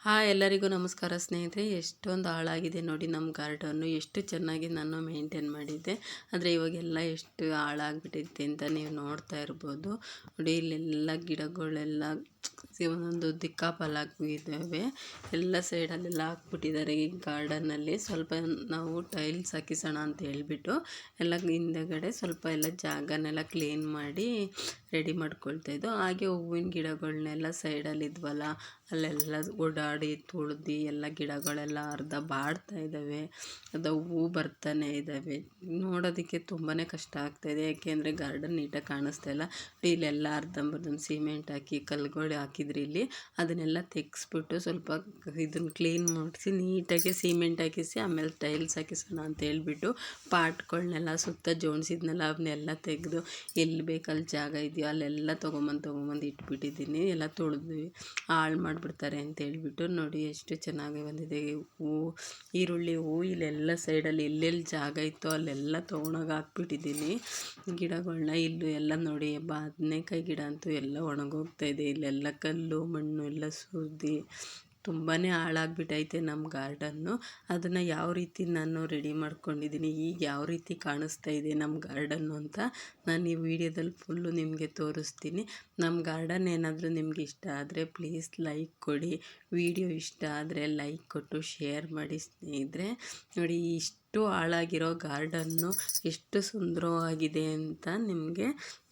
ಎಲ್ಲರಿಗೂ ನಮಸ್ಕಾರ ಸ್ನೇಹಿತರೆ. ಎಷ್ಟೊಂದು ಹಾಳಾಗಿದೆ ನೋಡಿ ನಮ್ಮ ಗಾರ್ಡನ್ನು. ಎಷ್ಟು ಚೆನ್ನಾಗಿ ನಾನು ಮೇಂಟೈನ್ ಮಾಡಿದ್ದೆ, ಆದರೆ ಇವಾಗೆಲ್ಲ ಎಷ್ಟು ಹಾಳಾಗ್ಬಿಟ್ಟಿದೆ ಅಂತ ನೀವು ನೋಡ್ತಾ ಇರ್ಬೋದು. ನೋಡಿ ಇಲ್ಲೆಲ್ಲ ಗಿಡಗಳೆಲ್ಲ ಒಂದೊಂದು ದಿಕ್ಕಾಪಾಲಾಗಿದ್ದಾವೆ. ಎಲ್ಲ ಸೈಡಲ್ಲೆಲ್ಲ ಹಾಕ್ಬಿಟ್ಟಿದ್ದಾರೆ ಈ ಗಾರ್ಡನ್ನಲ್ಲಿ. ಸ್ವಲ್ಪ ನಾವು ಟೈಲ್ಸ್ ಹಾಕಿಸೋಣ ಅಂತ ಹೇಳ್ಬಿಟ್ಟು ಎಲ್ಲ ಹಿಂದೆಗಡೆ ಸ್ವಲ್ಪ ಎಲ್ಲ ಜಾಗನೆಲ್ಲ ಕ್ಲೀನ್ ಮಾಡಿ ರೆಡಿ ಮಾಡ್ಕೊಳ್ತಾಯಿದ್ದು. ಹಾಗೆ ಹೂವಿನ ಗಿಡಗಳನ್ನೆಲ್ಲ ಸೈಡಲ್ಲಿ ಇದ್ವಲ್ಲ ಅಲ್ಲೆಲ್ಲ ಓಡಾಡಿ ತುಳ್ದು ಎಲ್ಲ ಗಿಡಗಳೆಲ್ಲ ಅರ್ಧ ಬಾಡ್ತಾ ಇದ್ದಾವೆ, ಅದು ಹೂ ಬರ್ತಾನೆ ಇದ್ದಾವೆ. ನೋಡೋದಕ್ಕೆ ತುಂಬಾ ಕಷ್ಟ ಆಗ್ತಾಯಿದೆ, ಯಾಕೆಂದರೆ ಗಾರ್ಡನ್ ನೀಟಾಗಿ ಕಾಣಿಸ್ತಾ ಇಲ್ಲ. ಇಲ್ಲೆಲ್ಲ ಅರ್ಧಂಬರ್ಧ ಸಿಮೆಂಟ್ ಹಾಕಿ ಕಲ್ಗಳು ಹಾಕಿದ್ರು ಇಲ್ಲಿ, ಅದನ್ನೆಲ್ಲ ತೆಗೆಸ್ಬಿಟ್ಟು ಸ್ವಲ್ಪ ಇದನ್ನು ಕ್ಲೀನ್ ಮಾಡಿಸಿ ನೀಟಾಗಿ ಸಿಮೆಂಟ್ ಹಾಕಿಸಿ ಆಮೇಲೆ ಟೈಲ್ಸ್ ಹಾಕಿಸೋಣ ಅಂತ ಹೇಳ್ಬಿಟ್ಟು ಪಾಟ್ಗಳನ್ನೆಲ್ಲ ಸುತ್ತ ಜೋಡಿಸಿದ್ನಲ್ಲ ಅವನ್ನೆಲ್ಲ ತೆಗೆದು ಎಲ್ಲಿ ಬೇಕಲ್ಲಿ ಜಾಗ ಇದೆಯೋ ಅಲ್ಲೆಲ್ಲ ತೊಗೊಂಬಂದು ಇಟ್ಬಿಟ್ಟಿದ್ದೀನಿ. ಎಲ್ಲ ತುಳಿದ್ವಿ ಹಾಳು ಮಾಡಿಬಿಡ್ತಾರೆ ಅಂತ ಹೇಳ್ಬಿಟ್ಟು. ನೋಡಿ ಎಷ್ಟು ಚೆನ್ನಾಗಿ ಬಂದಿದೆ ಹೂವು, ಈರುಳ್ಳಿ ಹೂವು. ಇಲ್ಲೆಲ್ಲ ಸೈಡಲ್ಲಿ ಎಲ್ಲೆಲ್ಲಿ ಜಾಗ ಇತ್ತೋ ಅಲ್ಲೆಲ್ಲ ತೊಗೊಂಡೋಗಿ ಹಾಕ್ಬಿಟ್ಟಿದ್ದೀನಿ ಗಿಡಗಳನ್ನ. ಇಲ್ಲೂ ಎಲ್ಲ ನೋಡಿ ಬದನೇಕಾಯಿ ಗಿಡ ಅಂತೂ ಎಲ್ಲ ಒಣಗೋಗ್ತಾಯಿದೆ. ಇಲ್ಲೆಲ್ಲ ಕಲ್ಲು ಮಣ್ಣು ಎಲ್ಲ ಸುರಿದು ತುಂಬಾ ಹಾಳಾಗ್ಬಿಟ್ಟೈತೆ ನಮ್ಮ ಗಾರ್ಡನ್ನು. ಅದನ್ನು ಯಾವ ರೀತಿ ನಾನು ರೆಡಿ ಮಾಡ್ಕೊಂಡಿದ್ದೀನಿ, ಈಗ ಯಾವ ರೀತಿ ಕಾಣಿಸ್ತಾ ಇದೆ ನಮ್ಮ ಗಾರ್ಡನ್ನು ಅಂತ ನಾನು ಈ ವಿಡಿಯೋದಲ್ಲಿ ಫುಲ್ಲು ನಿಮಗೆ ತೋರಿಸ್ತೀನಿ. ನಮ್ಮ ಗಾರ್ಡನ್ ಏನಾದರೂ ನಿಮ್ಗೆ ಇಷ್ಟ ಆದರೆ ಪ್ಲೀಸ್ ಲೈಕ್ ಕೊಡಿ. ವಿಡಿಯೋ ಇಷ್ಟ ಆದರೆ ಲೈಕ್ ಕೊಟ್ಟು ಶೇರ್ ಮಾಡಿ ಸ್ನೇಹಿತರೆ. ನೋಡಿ ಇಷ್ಟು ಹಾಳಾಗಿರೋ ಗಾರ್ಡನ್ನು ಎಷ್ಟು ಸುಂದರವಾಗಿದೆ ಅಂತ ನಿಮಗೆ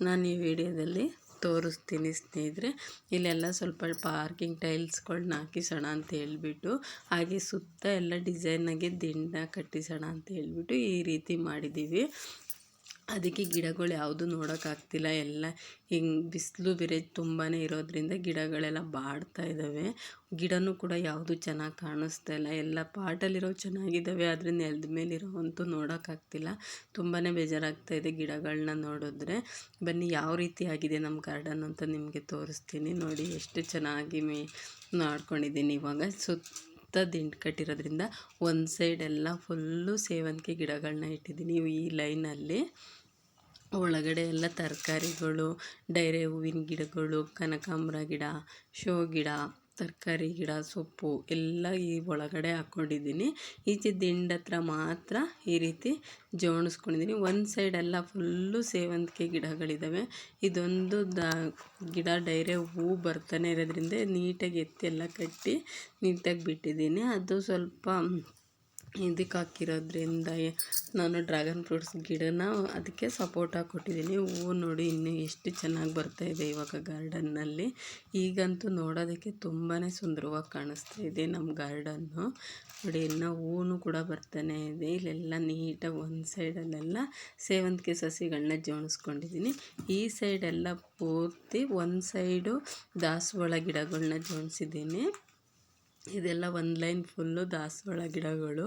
ನಾನು ಈ ವಿಡಿಯೋದಲ್ಲಿ ತೋರಿಸ್ತೀನಿ ಸ್ನೇಹಿತರೆ. ಇಲ್ಲೆಲ್ಲ ಸ್ವಲ್ಪ ಪಾರ್ಕಿಂಗ್ ಟೈಲ್ಸ್ಗಳನ್ನ ಹಾಕಿಸೋಣ ಅಂತ ಹೇಳ್ಬಿಟ್ಟು, ಹಾಗೆ ಸುತ್ತ ಎಲ್ಲ ಡಿಸೈನಾಗಿ ದಿಂಡ ಕಟ್ಟಿಸೋಣ ಅಂತ ಹೇಳ್ಬಿಟ್ಟು ಈ ರೀತಿ ಮಾಡಿದ್ದೀವಿ. ಅದಕ್ಕೆ ಗಿಡಗಳು ಯಾವುದು ನೋಡೋಕ್ಕಾಗ್ತಿಲ್ಲ, ಎಲ್ಲ ಹಿಂಗೆ ಬಿಸಿಲು ಬೇರೆ ತುಂಬಾ ಇರೋದ್ರಿಂದ ಗಿಡಗಳೆಲ್ಲ ಬಾಡ್ತಾ ಇದ್ದಾವೆ. ಗಿಡನೂ ಕೂಡ ಯಾವುದು ಚೆನ್ನಾಗಿ ಕಾಣಿಸ್ತಾ ಇಲ್ಲ. ಎಲ್ಲ ಪಾಟಲ್ಲಿರೋ ಚೆನ್ನಾಗಿದ್ದಾವೆ, ಆದರೆ ನೆಲದ ಮೇಲಿರೋವಂತೂ ನೋಡೋಕ್ಕಾಗ್ತಿಲ್ಲ. ತುಂಬಾ ಬೇಜಾರಾಗ್ತಾಯಿದೆ ಗಿಡಗಳನ್ನ ನೋಡಿದ್ರೆ. ಬನ್ನಿ ಯಾವ ರೀತಿ ಆಗಿದೆ ನಮ್ಮ ಗಾರ್ಡನ್ ಅಂತ ನಿಮಗೆ ತೋರಿಸ್ತೀನಿ. ನೋಡಿ ಎಷ್ಟು ಚೆನ್ನಾಗಿ ಮಾಡ್ಕೊಂಡಿದ್ದೀನಿ. ಇವಾಗ ಸುತ್ತ ದಿಂಡು ಕಟ್ಟಿರೋದ್ರಿಂದ ಒಂದು ಸೈಡೆಲ್ಲ ಫುಲ್ಲು ಸೇವಂತಿಗೆ ಗಿಡಗಳನ್ನ ಇಟ್ಟಿದ್ದೀನಿ ಈ ಲೈನಲ್ಲಿ. ಒಳಗಡೆ ಎಲ್ಲ ತರಕಾರಿಗಳು, ಡೈರೆ ಹೂವಿನ ಗಿಡಗಳು, ಕನಕಾಂಬರ ಗಿಡ, ಶೋ ಗಿಡ, ತರಕಾರಿ ಗಿಡ, ಸೊಪ್ಪು ಎಲ್ಲ ಈ ಒಳಗಡೆ ಹಾಕ್ಕೊಂಡಿದ್ದೀನಿ. ಈಚೆ ದಿಂಡು ಹತ್ರ ಮಾತ್ರ ಈ ರೀತಿ ಜೋಡಿಸ್ಕೊಂಡಿದ್ದೀನಿ. ಒಂದು ಸೈಡೆಲ್ಲ ಫುಲ್ಲು ಸೇವಂತಿಗೆ ಗಿಡಗಳಿದ್ದಾವೆ. ಇದೊಂದು ಗಿಡ ಡೈರೆ ಹೂ ಬರ್ತಾನೆ ಇರೋದ್ರಿಂದ ನೀಟಾಗಿ ಎತ್ತಿ ಎಲ್ಲ ಕಟ್ಟಿ ನೀಟಾಗಿ ಬಿಟ್ಟಿದ್ದೀನಿ. ಅದು ಸ್ವಲ್ಪ ಇದಕ್ಕೆ ಹಾಕಿರೋದ್ರಿಂದ ನಾನು ಡ್ರ್ಯಾಗನ್ ಫ್ರೂಟ್ಸ್ ಗಿಡನ ಅದಕ್ಕೆ ಸಪೋರ್ಟಾಗಿ ಕೊಟ್ಟಿದ್ದೀನಿ. ಹೂವು ನೋಡಿ ಇನ್ನೂ ಎಷ್ಟು ಚೆನ್ನಾಗಿ ಬರ್ತಾಯಿದೆ ಇವಾಗ ಗಾರ್ಡನ್ನಲ್ಲಿ. ಈಗಂತೂ ನೋಡೋದಕ್ಕೆ ತುಂಬಾ ಸುಂದರವಾಗಿ ಕಾಣಿಸ್ತಾ ಇದೆ ನಮ್ಮ ಗಾರ್ಡನ್ನು. ನೋಡಿ ಇನ್ನು ಹೂವು ಕೂಡ ಬರ್ತಾನೆ ಇದೆ. ಇಲ್ಲೆಲ್ಲ ನೀಟಾಗಿ ಒಂದು ಸೈಡಲ್ಲೆಲ್ಲ ಸೇವಂತಿಗೆ ಸಸಿಗಳನ್ನ ಜೋಡಿಸ್ಕೊಂಡಿದ್ದೀನಿ. ಈ ಸೈಡೆಲ್ಲ ಪೂರ್ತಿ ಒಂದು ಸೈಡು ದಾಸವಾಳ ಗಿಡಗಳನ್ನ ಜೋಡಿಸಿದ್ದೀನಿ. ಇದೆಲ್ಲ ಒಂದು ಲೈನ್ ಫುಲ್ಲು ದಾಸವಾಳ ಗಿಡಗಳು.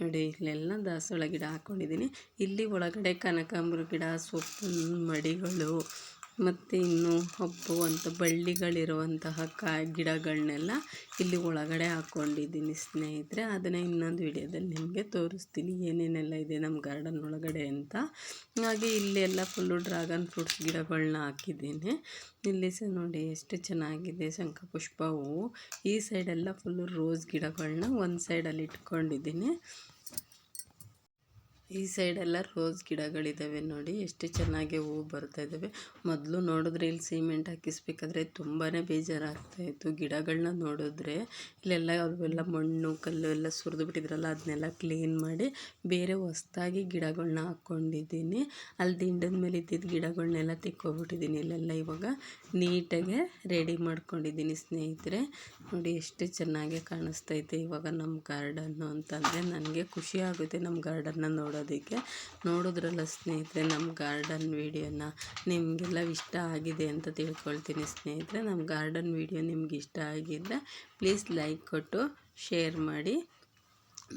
ನೋಡಿ ಇಲ್ಲೆಲ್ಲ ದಾಸವಾಳ ಗಿಡ ಹಾಕ್ಕೊಂಡಿದ್ದೀನಿ. ಇಲ್ಲಿ ಒಳಗಡೆ ಕನಕಾಂಬರ ಗಿಡ, ಸೊಪ್ಪಿನ ಮಡಿಗಳು ಮತ್ತು ಇನ್ನೂ ಹಬ್ಬುವಂಥ ಬಳ್ಳಿಗಳಿರುವಂತಹ ಗಿಡಗಳನ್ನೆಲ್ಲ ಇಲ್ಲಿ ಒಳಗಡೆ ಹಾಕ್ಕೊಂಡಿದ್ದೀನಿ ಸ್ನೇಹಿತರೆ. ಅದನ್ನು ಇನ್ನೊಂದು ವಿಡಿಯೋದಲ್ಲಿ ನಿಮಗೆ ತೋರಿಸ್ತೀನಿ ಏನೇನೆಲ್ಲ ಇದೆ ನಮ್ಮ ಗಾರ್ಡನ್ ಒಳಗಡೆ ಅಂತ. ಹಾಗೆ ಇಲ್ಲೆಲ್ಲ ಫುಲ್ಲು ಡ್ರ್ಯಾಗನ್ ಫ್ರೂಟ್ಸ್ ಗಿಡಗಳನ್ನ ಹಾಕಿದ್ದೀನಿ. ಇಲ್ಲಿ ಸಹ ನೋಡಿ ಎಷ್ಟು ಚೆನ್ನಾಗಿದೆ ಶಂಖಪುಷ್ಪ ಹೂವು. ಈ ಸೈಡೆಲ್ಲ ಫುಲ್ಲು ರೋಸ್ ಗಿಡಗಳನ್ನ ಒಂದು ಸೈಡಲ್ಲಿ ಇಟ್ಕೊಂಡಿದ್ದೀನಿ. ಈ ಸೈಡೆಲ್ಲ ರೋಸ್ ಗಿಡಗಳಿದ್ದಾವೆ. ನೋಡಿ ಎಷ್ಟು ಚೆನ್ನಾಗಿ ಹೂವು ಬರ್ತಾಯಿದ್ದಾವೆ. ಮೊದಲು ನೋಡಿದ್ರೆ ಇಲ್ಲಿ ಸಿಮೆಂಟ್ ಹಾಕಿಸ್ಬೇಕಾದ್ರೆ ತುಂಬಾ ಬೇಜಾರಾಗ್ತಾಯಿತ್ತು. ಗಿಡಗಳನ್ನ ನೋಡಿದ್ರೆ ಇಲ್ಲೆಲ್ಲ ಅವೆಲ್ಲ ಮಣ್ಣು ಕಲ್ಲು ಎಲ್ಲ ಸುರಿದು ಬಿಟ್ಟಿದ್ರಲ್ಲ, ಅದನ್ನೆಲ್ಲ ಕ್ಲೀನ್ ಮಾಡಿ ಬೇರೆ ಹೊಸ್ದಾಗಿ ಗಿಡಗಳನ್ನ ಹಾಕ್ಕೊಂಡಿದ್ದೀನಿ. ಅಲ್ಲಿ ದಿಂಡದ ಮೇಲೆ ಇದ್ದಿದ್ದ ಗಿಡಗಳನ್ನೆಲ್ಲ ತೆಕ್ಕೊಬಿಟ್ಟಿದ್ದೀನಿ. ಇಲ್ಲೆಲ್ಲ ಇವಾಗ ನೀಟಾಗೆ ರೆಡಿ ಮಾಡ್ಕೊಂಡಿದ್ದೀನಿ ಸ್ನೇಹಿತರೆ. ನೋಡಿ ಎಷ್ಟು ಚೆನ್ನಾಗಿ ಕಾಣಿಸ್ತೈತೆ ಇವಾಗ ನಮ್ಮ ಗಾರ್ಡನ್ನು ಅಂತಂದರೆ ನನಗೆ ಖುಷಿ ಆಗುತ್ತೆ ನಮ್ಮ ಗಾರ್ಡನ್ನ ನೋಡಿದ್ರಲ್ಲ ಸ್ನೇಹಿತರೆ ನಮ್ಮ ಗಾರ್ಡನ್ ವಿಡಿಯೋನ. ನಿಮಗೆಲ್ಲ ಇಷ್ಟ ಆಗಿದೆ ಅಂತ ತಿಳ್ಕೊಳ್ತೀನಿ ಸ್ನೇಹಿತರೆ. ನಮ್ಮ ಗಾರ್ಡನ್ ವಿಡಿಯೋ ನಿಮ್ಗೆ ಇಷ್ಟ ಆಗಿದ್ದರೆ ಪ್ಲೀಸ್ ಲೈಕ್ ಕೊಟ್ಟು ಶೇರ್ ಮಾಡಿ.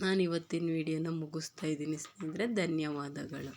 ನಾನು ಇವತ್ತಿನ ವಿಡಿಯೋನ ಮುಗಿಸ್ತಾ ಇದ್ದೀನಿ ಸ್ನೇಹಿತರೆ. ಧನ್ಯವಾದಗಳು.